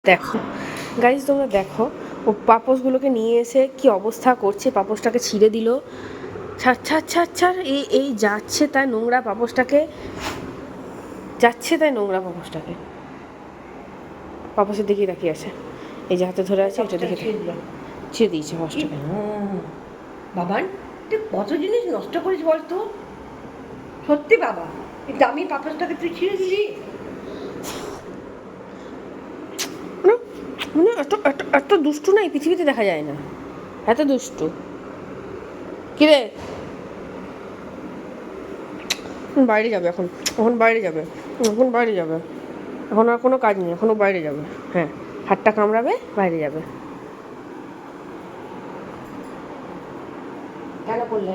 দেখো গাইজ, তোমরা দেখো ও পাপোশগুলোকে নিয়ে এসে কি অবস্থা করছে। পাপোশটাকে ছিঁড়ে দিল, ছাড় ছাড় ছাড় ছাড়। এই যাচ্ছে তাই নোংরা পাপোশটাকে, যাচ্ছে তাই নোংরা পাপোশটাকে। পাপোশের দিকেই তাকিয়ে আছে, এই যে হাতে ধরে আছে, এটা দেখে ছিঁড়ে দিয়েছে পাপোশটাকে। বাবান, তুই কত জিনিস নষ্ট করিস বলতো। সত্যি বাবা, এই দামি পাপোশটাকে তুই ছিঁড়ে দিলি। মানে এত দুষ্টু না এই পৃথিবীতে দেখা যায় না, এত দুষ্টু। কিরে, বাইরে যাবে এখন, বাইরে যাবে, বাইরে যাবে। এখন আর কোনো কাজ নেই, এখনও বাইরে যাবে। হ্যাঁ, হাতটা কামড়াবে, বাইরে যাবে। কেন করলে?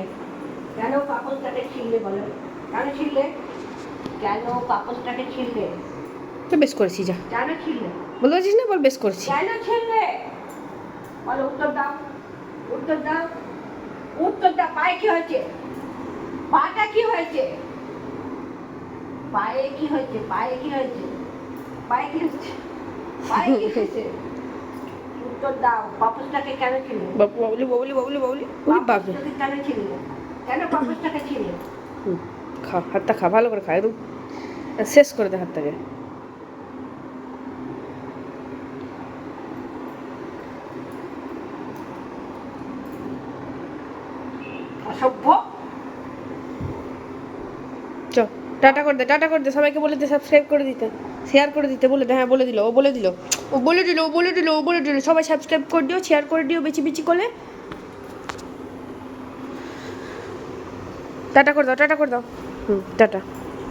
কেন পাপোশটাকে ছিঁড়লে বলো? কেন ছিঁড়লে? কেন পাপোশটাকে ছিঁড়লে? তো বেশ করেছি, যা। কেন ছিঁড়লে? বলে পারছিস না, বল বেশ করেছি। কেন ছিঁড়লে বলো, উত্তর দাও, উত্তর দাও, উত্তর দাও। পায়ে কি হয়েছে? পাটা কি হয়েছে? পায়ে কি হয়েছে? পায়ে কি হয়েছে? পায়ে কি হয়েছে? পায়ে কি হয়েছে? উত্তর দাও। পাপোশটাকে কেন ছিঁড়লে? বাবুলি বাবুলি বাবুলি বাবুলি, ওরে বাবা। পাপোশটাকে কেন ছিঁড়লে? কেন পাপোশটাকে ছিঁড়লে? খা, হাতটা খা, ভালো করে খা, একদম শেষ করে দে হাতটাকে। অসভ্য। চ, টাটা করে দে, টাটা করে দে, সবাইকে বলে দে সাবস্ক্রাইব করে দিতে, শেয়ার করে দিতে বলে দে। হ্যাঁ, বলে দিল, ও বলে দিল, ও বলে দিল, ও বলে দিল, ও বলে দিল। সবাই সাবস্ক্রাইব করে দিও, শেয়ার করে দিও বেশি বেশি করে। টাটা করে দাও, টাটা করে দাও। টাটা।